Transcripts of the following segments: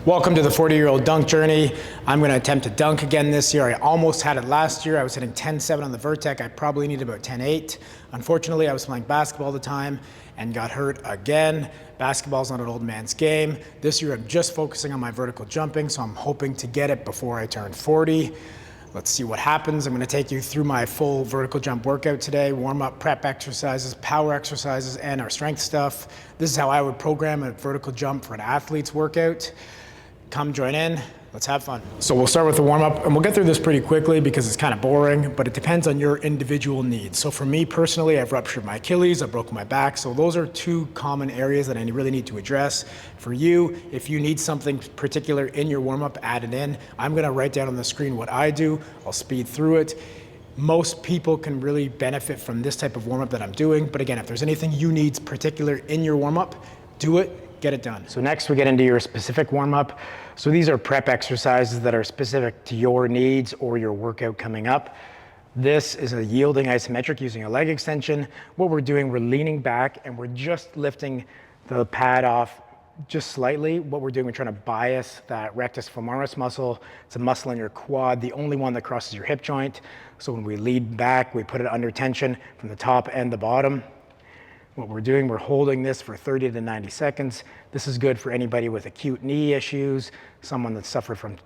Welcome to the 40-year-old dunk journey. I'm going to attempt to dunk again this year. I almost had it last year. I was hitting 10.7 on the Vertec. I probably needed about 10.8. Unfortunately, I was playing basketball all the time and got hurt again. Basketball's not an old man's game. This year I'm just focusing on my vertical jumping, so I'm hoping to get it before I turn 40. Let's see what happens. I'm going to take you through my full vertical jump workout today, warm-up, prep exercises, power exercises, and our strength stuff. This is how I would program a vertical jump for an athlete's workout. Come join in. Let's have fun. So we'll start with the warm-up, and we'll get through this pretty quickly because it's kind of boring, but it depends on your individual needs. So for me personally, I've ruptured my Achilles, I've broken my back, so those are two common areas that I really need to address. For you, if you need something particular in your warm-up, add it in. I'm gonna write down on the screen what I do. I'll speed through it. Most people can really benefit from this type of warm-up that I'm doing, but again, if there's anything you need particular in your warm-up, do it, get it done. So next we get into your specific warm-up. So these are prep exercises that are specific to your needs or your workout coming up. This is a yielding isometric using a leg extension. What we're doing, we're leaning back and we're just lifting the pad off just slightly. What we're doing, we're trying to bias that rectus femoris muscle. It's a muscle in your quad, the only one that crosses your hip joint. So when we lean back, we put it under tension from the top and the bottom. What we're doing, we're holding this for 30 to 90 seconds. This is good for anybody with acute knee issues, someone that's suffered from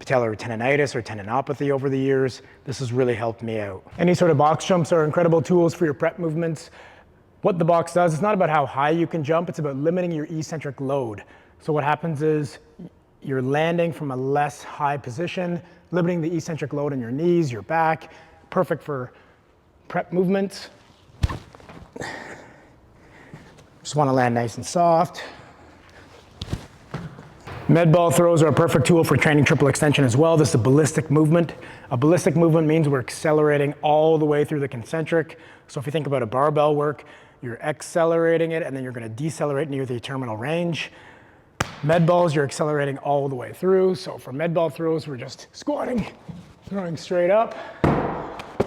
patellar tendonitis or tendinopathy over the years. This has really helped me out. Any sort of box jumps are incredible tools for your prep movements. What the box does, it's not about how high you can jump, it's about limiting your eccentric load. So what happens is you're landing from a less high position, limiting the eccentric load in your knees, your back. Perfect for prep movements. Just want to land nice and soft. Med ball throws are a perfect tool for training triple extension as well. This is a ballistic movement. A ballistic movement means we're accelerating all the way through the concentric. So if you think about a barbell work, you're accelerating it and then you're going to decelerate near the terminal range. Med balls, you're accelerating all the way through. So for med ball throws, we're just squatting, throwing straight up,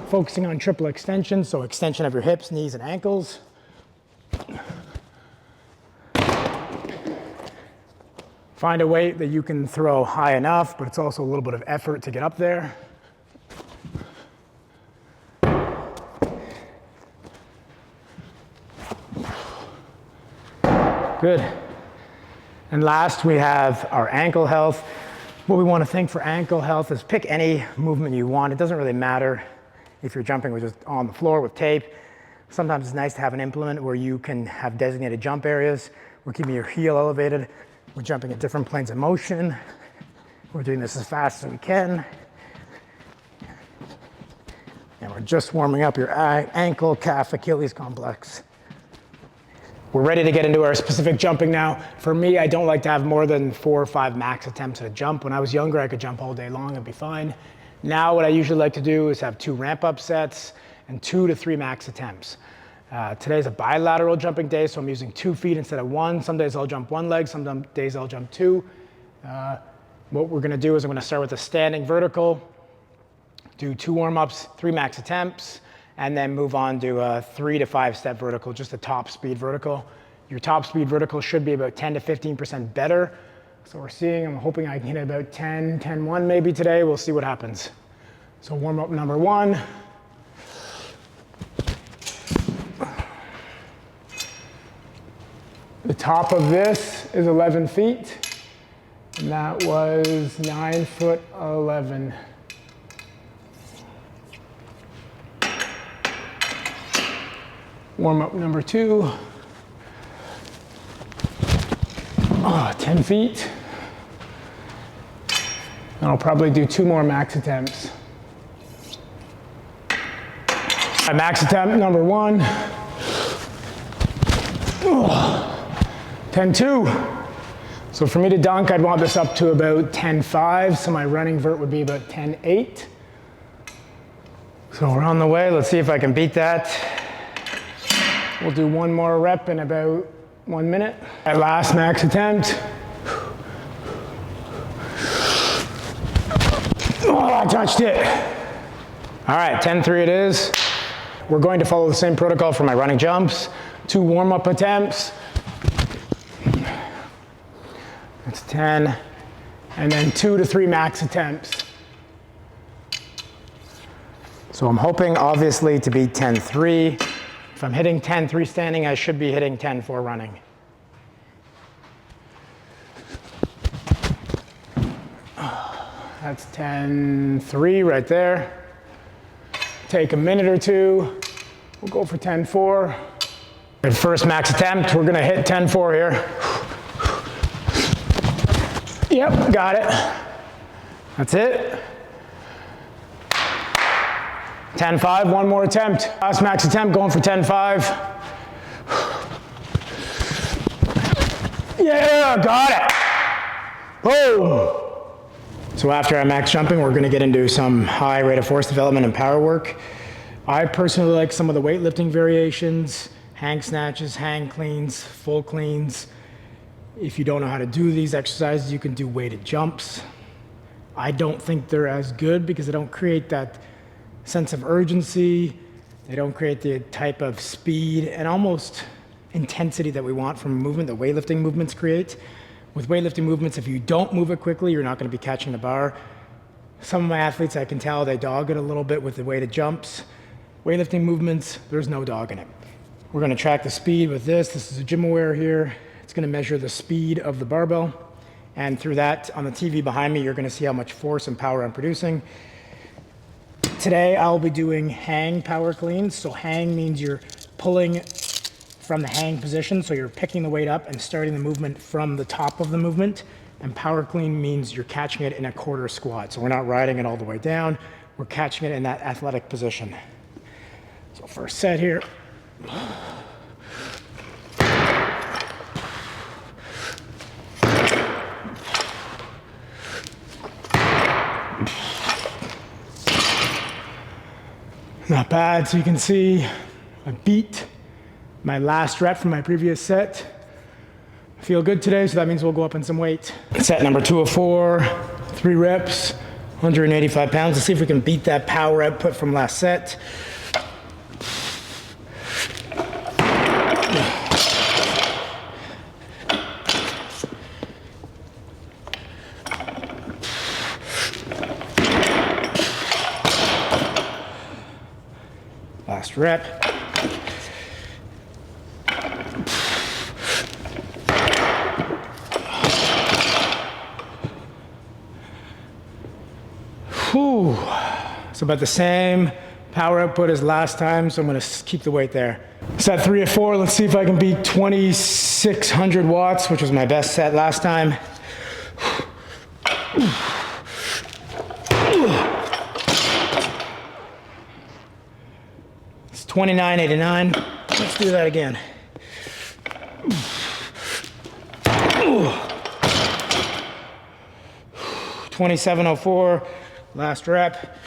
focusing on triple extension. So extension of your hips, knees, and ankles. Find a weight that you can throw high enough, but it's also a little bit of effort to get up there. Good. And last, we have our ankle health. What we want to think for ankle health is pick any movement you want. It doesn't really matter if you're jumping with just on the floor with tape. Sometimes it's nice to have an implement where you can have designated jump areas. We're keeping your heel elevated. We're jumping at different planes of motion. We're doing this as fast as we can. And we're just warming up your ankle, calf, Achilles complex. We're ready to get into our specific jumping now. For me, I don't like to have more than 4 or 5 max attempts at a jump. When I was younger, I could jump all day long and be fine. Now what I usually like to do is have 2 ramp-up sets and 2 to 3 max attempts. Today's a bilateral jumping day, so I'm using 2 feet instead of 1. Some days I'll jump 1 leg, some days I'll jump 2. What we're gonna do is I'm gonna start with a standing vertical, do 2 warm-ups, 3 max attempts, and then move on to a 3 to 5 step vertical, just a top speed vertical. Your top speed vertical should be about 10 to 15% better. So I'm hoping I can hit about 10, 10-1 maybe today. We'll see what happens. So warm-up number 1. The top of this is 11 feet, and that was 9 foot 11. Warm up number 2, 10 feet. And I'll probably do 2 more max attempts. My max attempt number 1. 10.2. So for me to dunk, I'd want this up to about 10.5. So my running vert would be about 10.8. So we're on the way. Let's see if I can beat that. We'll do 1 more rep in about 1 minute. At last max attempt. Oh, I touched it. All right, 10.3 it is. We're going to follow the same protocol for my running jumps. 2 warm-up attempts. That's 10, and then 2 to 3 max attempts. So I'm hoping, obviously, to beat 10-3. If I'm hitting 10-3 standing, I should be hitting 10-4 running. That's 10-3 right there. Take a minute or two. We'll go for 10-4. First max attempt, we're gonna hit 10-4 here. Yep, got it. That's it. 10-5, one more attempt. Last max attempt, going for 10-5. Yeah, got it. Boom. So after our max jumping, we're gonna get into some high rate of force development and power work. I personally like some of the weightlifting variations, hang snatches, hang cleans, full cleans. If you don't know how to do these exercises, you can do weighted jumps. I don't think they're as good because they don't create that sense of urgency. They don't create the type of speed and almost intensity that we want from a movement that weightlifting movements create. With weightlifting movements, if you don't move it quickly, you're not going to be catching the bar. Some of my athletes, I can tell they dog it a little bit with the weighted jumps. Weightlifting movements, there's no dog in it. We're going to track the speed with this. This is a gym aware here. It's going to measure the speed of the barbell. And through that, on the TV behind me, you're going to see how much force and power I'm producing. Today, I'll be doing hang power cleans. So hang means you're pulling from the hang position. So you're picking the weight up and starting the movement from the top of the movement. And power clean means you're catching it in a quarter squat. So we're not riding it all the way down. We're catching it in that athletic position. So first set here. Not bad, so you can see I beat my last rep from my previous set. I feel good today, so that means we'll go up in some weight. Set number 2 of 4, 3 reps, 185 pounds. Let's see if we can beat that power output from last set. Last rep. Whew. It's about the same power output as last time, so I'm going to keep the weight there. Set 3 of 4. Let's see if I can beat 2,600 watts, which was my best set last time. It's 29.89. Let's do that again. 27.04. Last rep.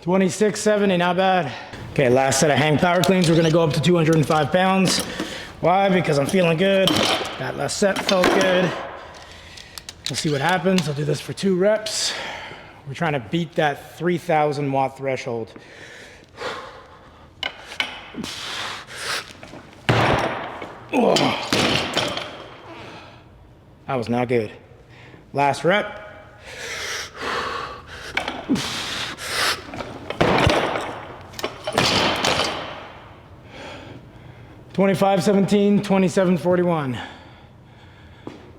26.70, not bad. Okay, last set of hang power cleans. We're gonna go up to 205 pounds. Why? Because I'm feeling good. That last set felt good. We'll see what happens. I'll do this for 2 reps. We're trying to beat that 3,000 watt threshold. That was not good. Last rep. $25.17, $27.41.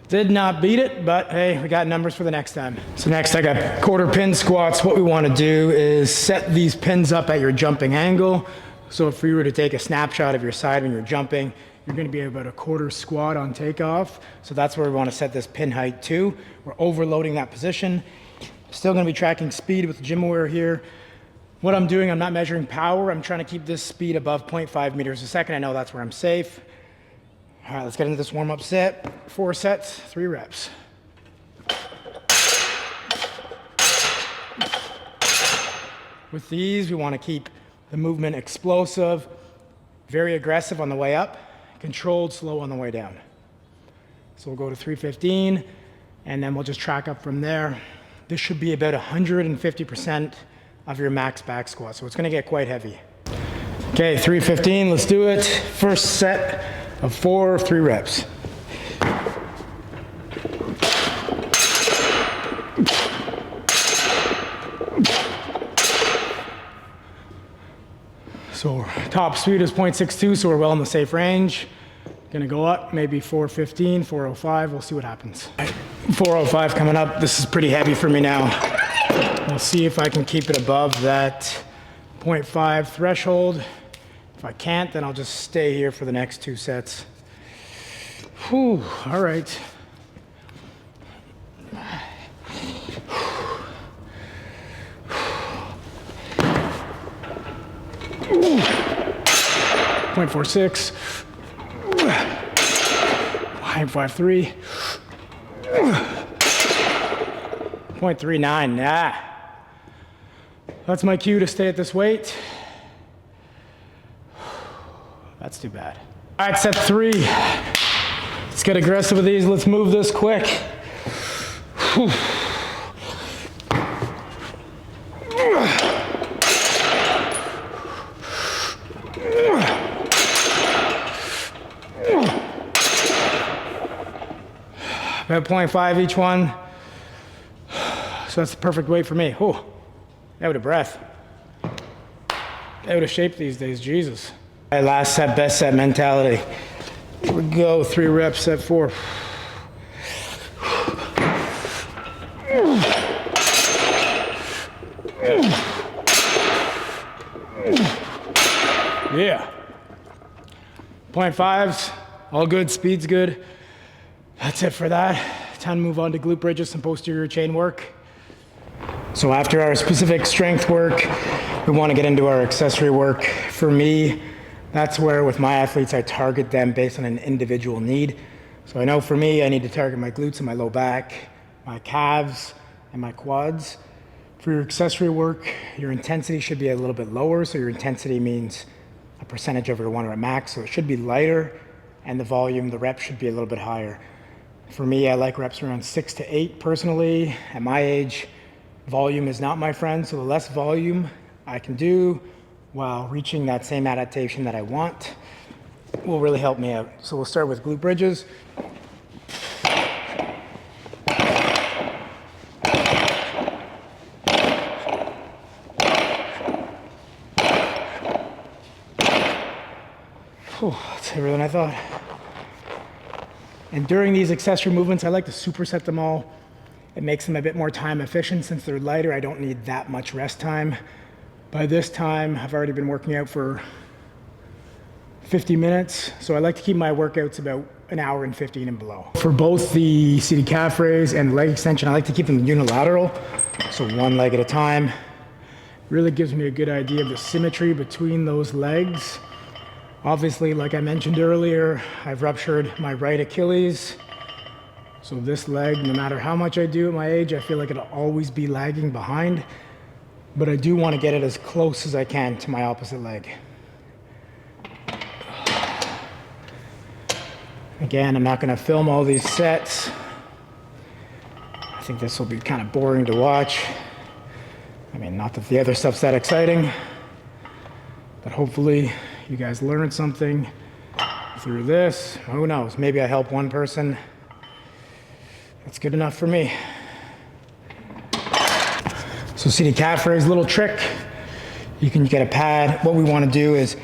Did not beat it, but hey, we got numbers for the next time. So next I got quarter pin squats. What we want to do is set these pins up at your jumping angle. So if we were to take a snapshot of your side when you're jumping, you're going to be about a quarter squat on takeoff. So that's where we want to set this pin height to. We're overloading that position. Still going to be tracking speed with the gym aware here. What I'm doing, I'm not measuring power. I'm trying to keep this speed above 0.5 meters a second. I know that's where I'm safe. All right, let's get into this warm-up set. 4 sets, 3 reps. With these, we want to keep the movement explosive, very aggressive on the way up, controlled, slow on the way down. So we'll go to 315, and then we'll just track up from there. This should be about 150% of your max back squat, so it's going to get quite heavy. Okay, 315, let's do it. First set of 4 of 3 reps. So top speed is 0.62, so we're well in the safe range. Gonna go up, maybe 415, 405, we'll see what happens. 405 coming up, this is pretty heavy for me now. We'll see if I can keep it above that 0.5 threshold. If I can't, then I'll just stay here for the next 2 sets. Whew, all right. Ooh. 0.46. 0.53. 0.39. Nah. That's my cue to stay at this weight. That's too bad. All right, set 3. Let's get aggressive with these. Let's move this quick. Whew. About 0.5 each one. So that's the perfect weight for me. Oh, out of breath. Out of shape these days, Jesus. All right, last set, best set mentality. Here we go, 3 reps, set 4. Yeah. 0.5s, all good, speed's good. That's it for that. Time to move on to glute bridges, some posterior chain work. So after our specific strength work, we want to get into our accessory work. For me, that's where with my athletes, I target them based on an individual need. So I know for me, I need to target my glutes and my low back, my calves, and my quads. For your accessory work, your intensity should be a little bit lower. So your intensity means a percentage of your 1 rep max. So it should be lighter, and the volume, the reps should be a little bit higher. For me, I like reps around 6 to 8 personally. At my age, volume is not my friend, so the less volume I can do while reaching that same adaptation that I want will really help me out. So we'll start with glute bridges. Whew, that's heavier than I thought. And during these accessory movements, I like to superset them all. It makes them a bit more time efficient. Since they're lighter, I don't need that much rest time. By this time, I've already been working out for 50 minutes. So I like to keep my workouts about an hour and 15 and below. For both the seated calf raise and the leg extension, I like to keep them unilateral. So 1 leg at a time. Really gives me a good idea of the symmetry between those legs. Obviously, like I mentioned earlier, I've ruptured my right Achilles. So this leg, no matter how much I do at my age, I feel like it'll always be lagging behind. But I do want to get it as close as I can to my opposite leg. Again, I'm not going to film all these sets. I think this will be kind of boring to watch. I mean, not that the other stuff's that exciting, but hopefully you guys learned something through this. Who knows? Maybe I help one person. That's good enough for me. So seated calf raise, little trick. You can get a pad. What we want to do is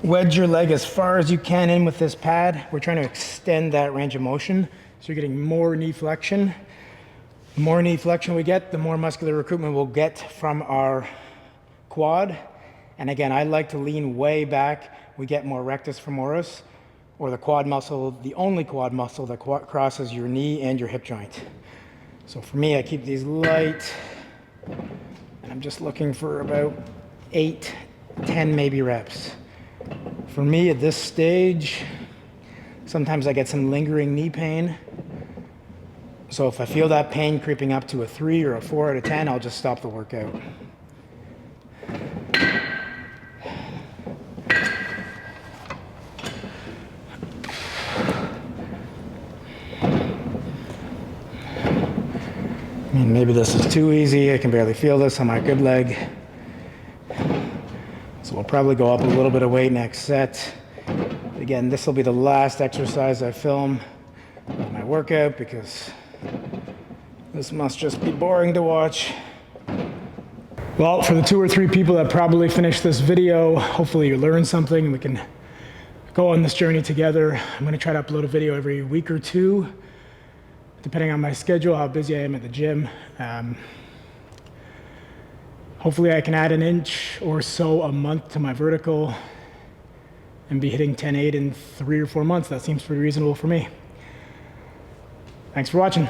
wedge your leg as far as you can in with this pad. We're trying to extend that range of motion. So you're getting more knee flexion. The more knee flexion we get, the more muscular recruitment we'll get from our quad. And again, I like to lean way back. We get more rectus femoris, or the quad muscle, the only quad muscle that crosses your knee and your hip joint. So for me, I keep these light, and I'm just looking for about 8, 10 maybe reps. For me at this stage, sometimes I get some lingering knee pain. So if I feel that pain creeping up to a 3 or a 4 out of 10, I'll just stop the workout. Maybe this is too easy. I can barely feel this on my good leg. So we'll probably go up a little bit of weight next set. Again, this will be the last exercise I film of my workout because this must just be boring to watch. Well, for the 2 or 3 people that probably finished this video, hopefully you learned something and we can go on this journey together. I'm going to try to upload a video every week or 2, depending on my schedule, how busy I am at the gym. Hopefully I can add an inch or so a month to my vertical and be hitting 10.8 in 3 or 4 months. That seems pretty reasonable for me. Thanks for watching.